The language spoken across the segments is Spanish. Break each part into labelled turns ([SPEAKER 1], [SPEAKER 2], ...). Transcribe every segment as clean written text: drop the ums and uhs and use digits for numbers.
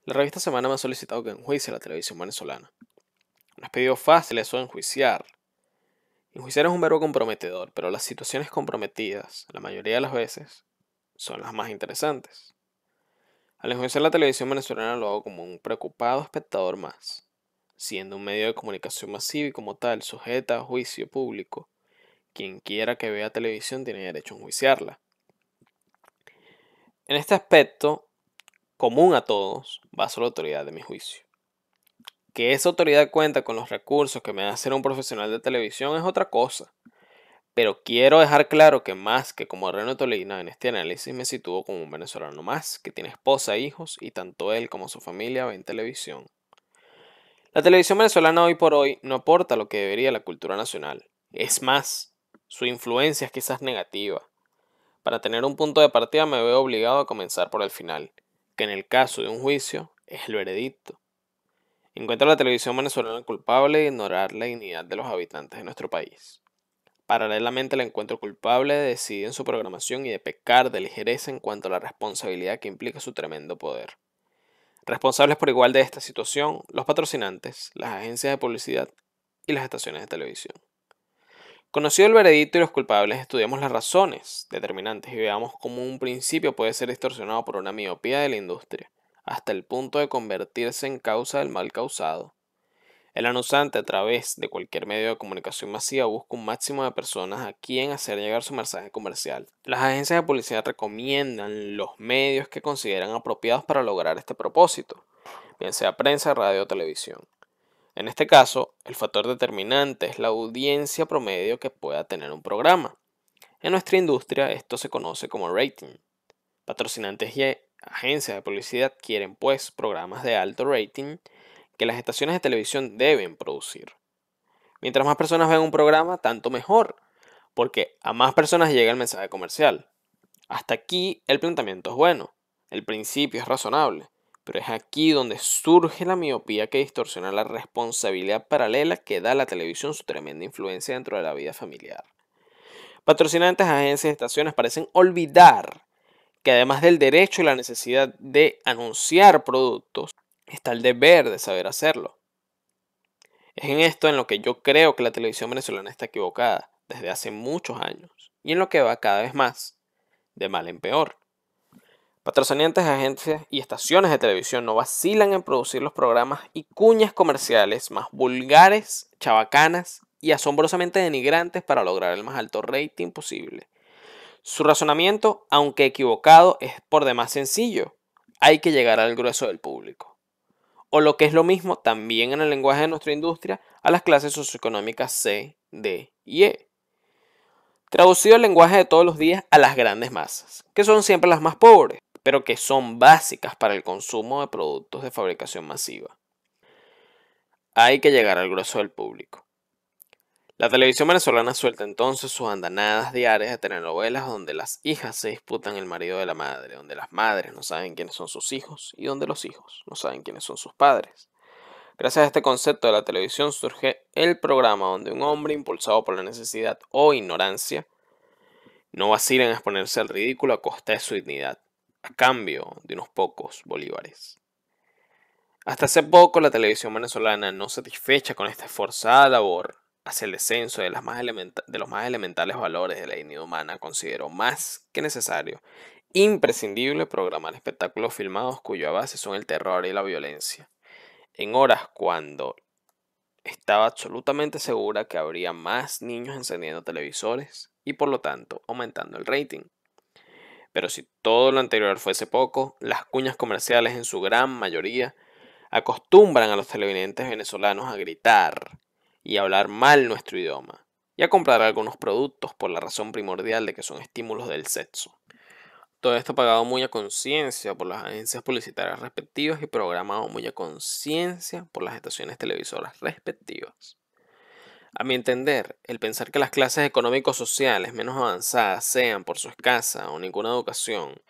[SPEAKER 1] La revista Semana me ha solicitado que enjuicie a la televisión venezolana. No es pedido fácil eso de enjuiciar. Enjuiciar es un verbo comprometedor, pero las situaciones comprometidas, la mayoría de las veces, son las más interesantes. Al enjuiciar la televisión venezolana lo hago como un preocupado espectador más, siendo un medio de comunicación masivo y como tal sujeta a juicio público. Quien quiera que vea televisión tiene derecho a enjuiciarla. En este aspecto, común a todos, baso la autoridad de mi juicio. Que esa autoridad cuenta con los recursos que me da ser un profesional de televisión es otra cosa, pero quiero dejar claro que más que como Reno Tolina en este análisis me sitúo como un venezolano más, que tiene esposa e hijos y tanto él como su familia ven televisión. La televisión venezolana hoy por hoy no aporta lo que debería la cultura nacional. Es más, su influencia es quizás negativa. Para tener un punto de partida me veo obligado a comenzar por el final, que en el caso de un juicio es el veredicto. Encuentra a la televisión venezolana culpable de ignorar la dignidad de los habitantes de nuestro país. Paralelamente la encuentro culpable de decidir en su programación y de pecar de ligereza en cuanto a la responsabilidad que implica su tremendo poder. Responsables por igual de esta situación, los patrocinantes, las agencias de publicidad y las estaciones de televisión. Conocido el veredicto y los culpables, estudiamos las razones determinantes y veamos cómo un principio puede ser distorsionado por una miopía de la industria, hasta el punto de convertirse en causa del mal causado. El anunciante, a través de cualquier medio de comunicación masiva, busca un máximo de personas a quien hacer llegar su mensaje comercial. Las agencias de publicidad recomiendan los medios que consideran apropiados para lograr este propósito, bien sea prensa, radio o televisión. En este caso, el factor determinante es la audiencia promedio que pueda tener un programa. En nuestra industria esto se conoce como rating. Patrocinantes y agencias de publicidad quieren pues programas de alto rating que las estaciones de televisión deben producir. Mientras más personas vean un programa, tanto mejor, porque a más personas llega el mensaje comercial. Hasta aquí el planteamiento es bueno, el principio es razonable, pero es aquí donde surge la miopía que distorsiona la responsabilidad paralela que da la televisión su tremenda influencia dentro de la vida familiar. Patrocinantes, agencias y estaciones parecen olvidar que además del derecho y la necesidad de anunciar productos, está el deber de saber hacerlo. Es en esto en lo que yo creo que la televisión venezolana está equivocada desde hace muchos años y en lo que va cada vez más, de mal en peor. Patrocinantes, agencias y estaciones de televisión no vacilan en producir los programas y cuñas comerciales más vulgares, chabacanas y asombrosamente denigrantes para lograr el más alto rating posible. Su razonamiento, aunque equivocado, es por demás sencillo. Hay que llegar al grueso del público. O lo que es lo mismo, también en el lenguaje de nuestra industria, a las clases socioeconómicas C, D y E. Traducido al lenguaje de todos los días a las grandes masas, que son siempre las más pobres, pero que son básicas para el consumo de productos de fabricación masiva. Hay que llegar al grueso del público. La televisión venezolana suelta entonces sus andanadas diarias de telenovelas donde las hijas se disputan el marido de la madre, donde las madres no saben quiénes son sus hijos y donde los hijos no saben quiénes son sus padres. Gracias a este concepto de la televisión surge el programa donde un hombre impulsado por la necesidad o ignorancia no vacila en exponerse al ridículo a costa de su dignidad, a cambio de unos pocos bolívares. Hasta hace poco la televisión venezolana, no satisfecha con esta esforzada labor hacia el descenso de, de los más elementales valores de la dignidad humana, consideró más que necesario, imprescindible programar espectáculos filmados cuya base son el terror y la violencia, en horas cuando estaba absolutamente segura que habría más niños encendiendo televisores y por lo tanto aumentando el rating. Pero si todo lo anterior fuese poco, las cuñas comerciales en su gran mayoría acostumbran a los televidentes venezolanos a gritar y a hablar mal nuestro idioma y a comprar algunos productos por la razón primordial de que son estímulos del sexo. Todo esto pagado muy a conciencia por las agencias publicitarias respectivas y programado muy a conciencia por las estaciones televisoras respectivas. A mi entender, el pensar que las clases económico-sociales menos avanzadas sean, por su escasa o ninguna educación,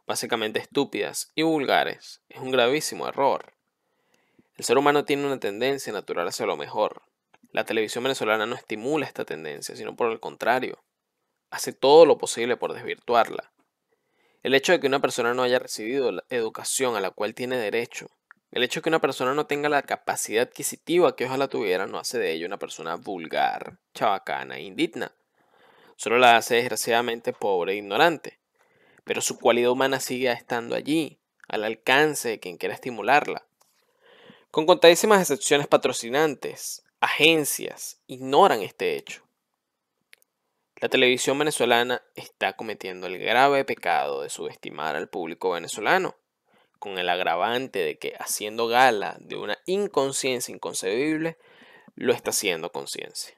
[SPEAKER 1] básicamente estúpidas y vulgares, es un gravísimo error. El ser humano tiene una tendencia natural hacia lo mejor. La televisión venezolana no estimula esta tendencia, sino por el contrario, hace todo lo posible por desvirtuarla. El hecho de que una persona no haya recibido la educación a la cual tiene derecho El hecho de que una persona no tenga la capacidad adquisitiva que ojalá tuviera no hace de ella una persona vulgar, chabacana e indigna. Solo la hace desgraciadamente pobre e ignorante. Pero su cualidad humana sigue estando allí, al alcance de quien quiera estimularla. Con contadísimas excepciones, patrocinantes, agencias, ignoran este hecho. La televisión venezolana está cometiendo el grave pecado de subestimar al público venezolano, con el agravante de que, haciendo gala de una inconsciencia inconcebible, lo está haciendo conciencia.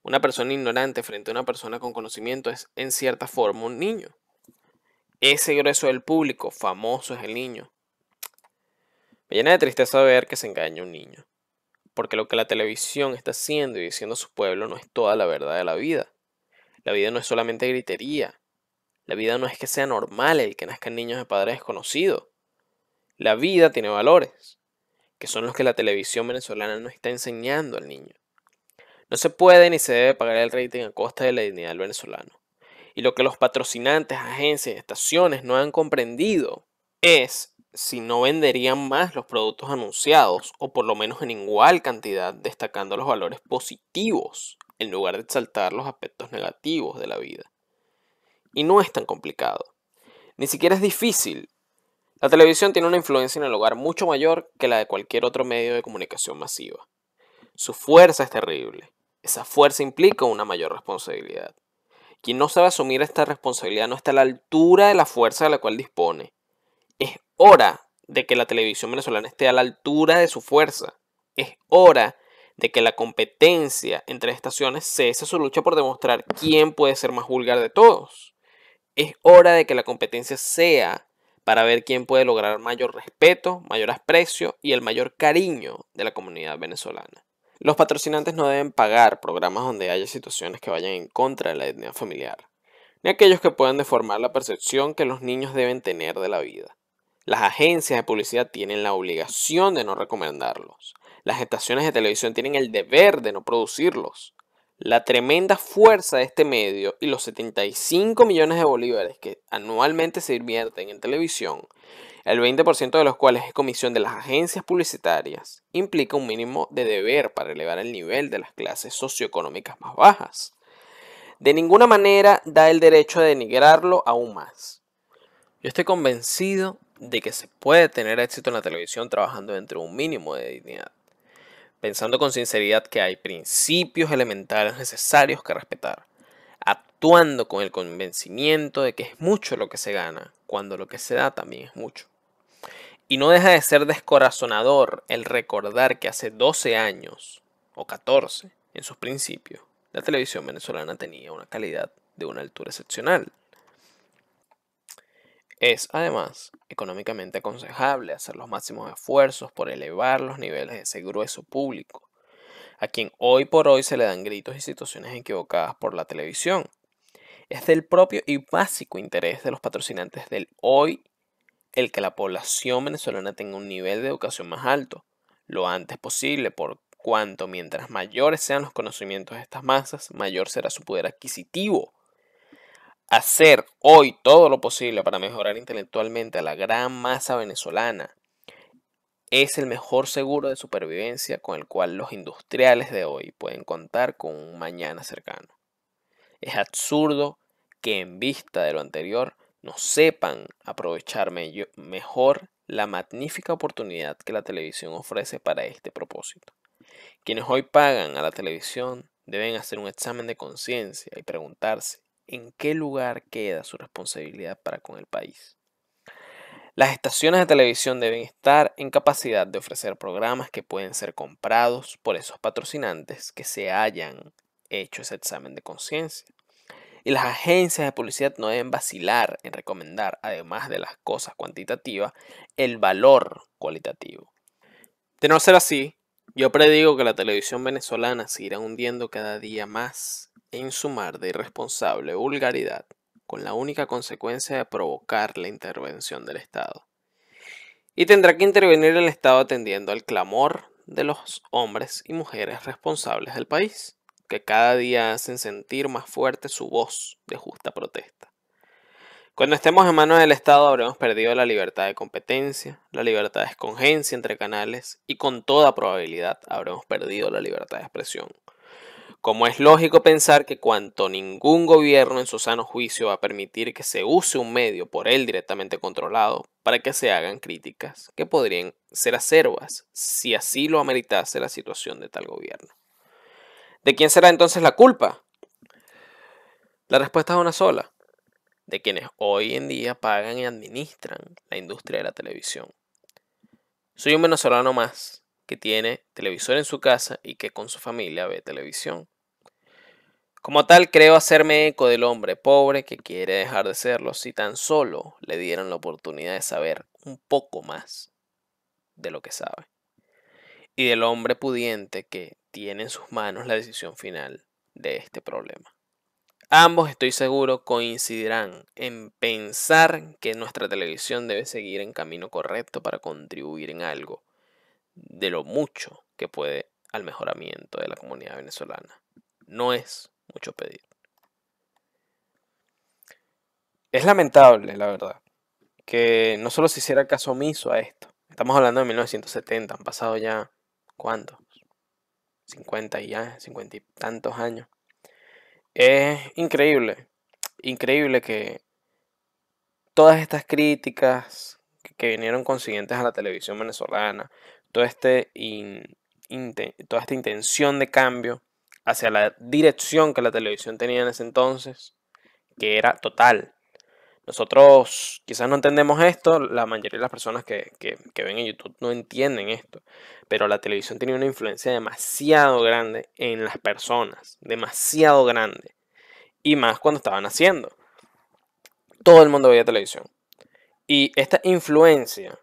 [SPEAKER 1] Una persona ignorante frente a una persona con conocimiento es, en cierta forma, un niño. Ese grueso del público famoso es el niño. Me llena de tristeza ver que se engaña un niño, porque lo que la televisión está haciendo y diciendo a su pueblo no es toda la verdad de la vida. La vida no es solamente gritería. La vida no es que sea normal el que nazcan niños de padres desconocidos. La vida tiene valores, que son los que la televisión venezolana no está enseñando al niño. No se puede ni se debe pagar el rating a costa de la dignidad del venezolano. Y lo que los patrocinantes, agencias y estaciones no han comprendido es si no venderían más los productos anunciados, o por lo menos en igual cantidad, destacando los valores positivos en lugar de exaltar los aspectos negativos de la vida. Y no es tan complicado. Ni siquiera es difícil. La televisión tiene una influencia en el hogar mucho mayor que la de cualquier otro medio de comunicación masiva. Su fuerza es terrible. Esa fuerza implica una mayor responsabilidad. Quien no sabe asumir esta responsabilidad no está a la altura de la fuerza de la cual dispone. Es hora de que la televisión venezolana esté a la altura de su fuerza. Es hora de que la competencia entre estaciones cese su lucha por demostrar quién puede ser más vulgar de todos. Es hora de que la competencia sea para ver quién puede lograr mayor respeto, mayor aprecio y el mayor cariño de la comunidad venezolana. Los patrocinantes no deben pagar programas donde haya situaciones que vayan en contra de la etnia familiar, ni aquellos que puedan deformar la percepción que los niños deben tener de la vida. Las agencias de publicidad tienen la obligación de no recomendarlos. Las estaciones de televisión tienen el deber de no producirlos. La tremenda fuerza de este medio y los 75 millones de bolívares que anualmente se invierten en televisión, el 20% de los cuales es comisión de las agencias publicitarias, implica un mínimo de deber para elevar el nivel de las clases socioeconómicas más bajas. De ninguna manera da el derecho a denigrarlo aún más. Yo estoy convencido de que se puede tener éxito en la televisión trabajando dentro de un mínimo de dignidad, pensando con sinceridad que hay principios elementales necesarios que respetar, actuando con el convencimiento de que es mucho lo que se gana, cuando lo que se da también es mucho. Y no deja de ser descorazonador el recordar que hace 12 años, o 14, en sus principios, la televisión venezolana tenía una calidad de una altura excepcional. Es, además, económicamente aconsejable hacer los máximos esfuerzos por elevar los niveles de ese grueso público, a quien hoy por hoy se le dan gritos y situaciones equivocadas por la televisión. Es del propio y básico interés de los patrocinantes del hoy el que la población venezolana tenga un nivel de educación más alto, lo antes posible, por cuanto mientras mayores sean los conocimientos de estas masas, mayor será su poder adquisitivo. Hacer hoy todo lo posible para mejorar intelectualmente a la gran masa venezolana es el mejor seguro de supervivencia con el cual los industriales de hoy pueden contar con un mañana cercano. Es absurdo que en vista de lo anterior no sepan aprovechar mejor la magnífica oportunidad que la televisión ofrece para este propósito. Quienes hoy pagan a la televisión deben hacer un examen de conciencia y preguntarse en qué lugar queda su responsabilidad para con el país. Las estaciones de televisión deben estar en capacidad de ofrecer programas que pueden ser comprados por esos patrocinantes que se hayan hecho ese examen de conciencia. Y las agencias de publicidad no deben vacilar en recomendar, además de las cosas cuantitativas, el valor cualitativo. De no ser así, yo predigo que la televisión venezolana se irá hundiendo cada día más en su mar de irresponsable vulgaridad, con la única consecuencia de provocar la intervención del Estado. Y tendrá que intervenir el Estado atendiendo al clamor de los hombres y mujeres responsables del país, que cada día hacen sentir más fuerte su voz de justa protesta. Cuando estemos en manos del Estado habremos perdido la libertad de competencia, la libertad de escogencia entre canales y con toda probabilidad habremos perdido la libertad de expresión. Como es lógico pensar que cuanto ningún gobierno en su sano juicio va a permitir que se use un medio por él directamente controlado para que se hagan críticas que podrían ser acerbas si así lo ameritase la situación de tal gobierno. ¿De quién será entonces la culpa? La respuesta es una sola: de quienes hoy en día pagan y administran la industria de la televisión. Soy un venezolano más que tiene televisor en su casa y que con su familia ve televisión. Como tal, creo hacerme eco del hombre pobre que quiere dejar de serlo si tan solo le dieran la oportunidad de saber un poco más de lo que sabe. Y del hombre pudiente que tiene en sus manos la decisión final de este problema. Ambos, estoy seguro, coincidirán en pensar que nuestra televisión debe seguir en camino correcto para contribuir en algo de lo mucho que puede al mejoramiento de la comunidad venezolana. No es mucho pedir. Es lamentable, la verdad, que no solo se hiciera caso omiso a esto. Estamos hablando de 1970, han pasado ya, ¿cuántos? 50 y ya, 50 y tantos años. Es increíble que todas estas críticas que vinieron consiguientes a la televisión venezolana, todo toda esta intención de cambio hacia la dirección que la televisión tenía en ese entonces, que era total. Nosotros quizás no entendemos esto, la mayoría de las personas que ven en YouTube no entienden esto, pero la televisión tenía una influencia demasiado grande en las personas, demasiado grande, y más cuando estaban haciendo. Todo el mundo veía televisión. Y esta influencia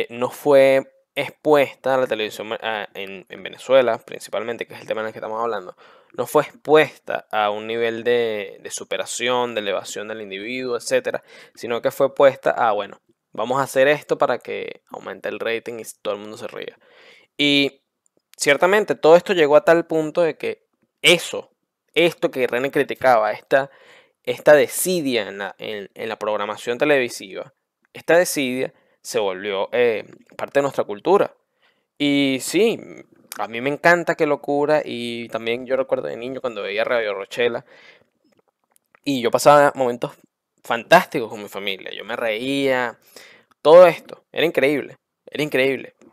[SPEAKER 1] no fue expuesta a la televisión en Venezuela, principalmente, que es el tema en el que estamos hablando, no fue expuesta a un nivel de superación, de elevación del individuo, etcétera, sino que fue puesta a, bueno, vamos a hacer esto para que aumente el rating y todo el mundo se ría. Y ciertamente todo esto llegó a tal punto de que esto que René criticaba, esta desidia en la programación televisiva, esta desidia se volvió parte de nuestra cultura. Y sí, a mí me encanta Qué Locura, y también yo recuerdo de niño cuando veía Radio Rochela y yo pasaba momentos fantásticos con mi familia. Yo me reía, todo esto, era increíble.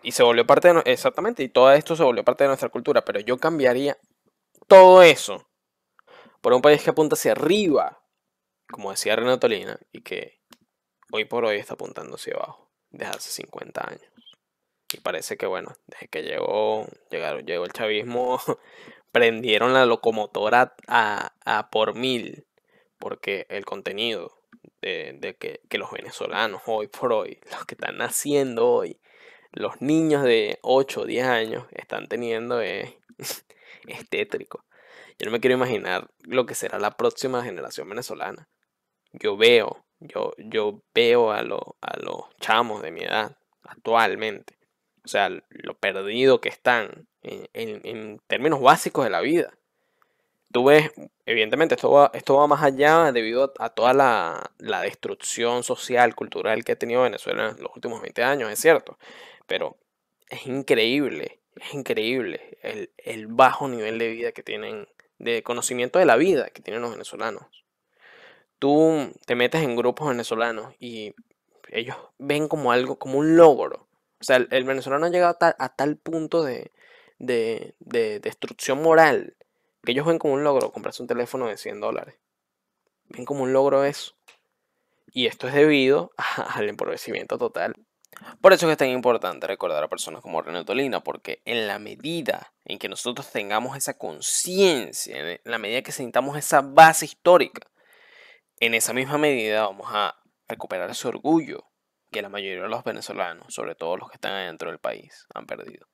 [SPEAKER 1] Y se volvió parte de, exactamente, y todo esto se volvió parte de nuestra cultura, pero yo cambiaría todo eso por un país que apunta hacia arriba, como decía Renato Tolina, y que hoy por hoy está apuntando hacia abajo, desde hace 50 años. Y parece que, bueno, desde que llegó el chavismo, prendieron la locomotora a por mil, porque el contenido que los venezolanos hoy por hoy, los que están naciendo hoy, los niños de 8 o 10 años están teniendo es tétrico. Yo no me quiero imaginar lo que será la próxima generación venezolana. Yo veo a los chamos de mi edad actualmente. O sea, lo perdido que están en términos básicos de la vida. Tú ves, evidentemente esto va más allá debido a toda la destrucción social, cultural que ha tenido Venezuela en los últimos 20 años, es cierto. Pero es increíble el bajo nivel de vida que tienen, de conocimiento de la vida que tienen los venezolanos. Tú te metes en grupos venezolanos y ellos ven como algo, como un logro. O sea, el venezolano ha llegado a tal punto de destrucción moral que ellos ven como un logro comprarse un teléfono de $100. Ven como un logro eso. Y esto es debido al empobrecimiento total. Por eso es que es tan importante recordar a personas como René Tolina, porque en la medida en que nosotros tengamos esa conciencia, en la medida que sintamos esa base histórica, en esa misma medida vamos a recuperar ese orgullo que la mayoría de los venezolanos, sobre todo los que están adentro del país, han perdido.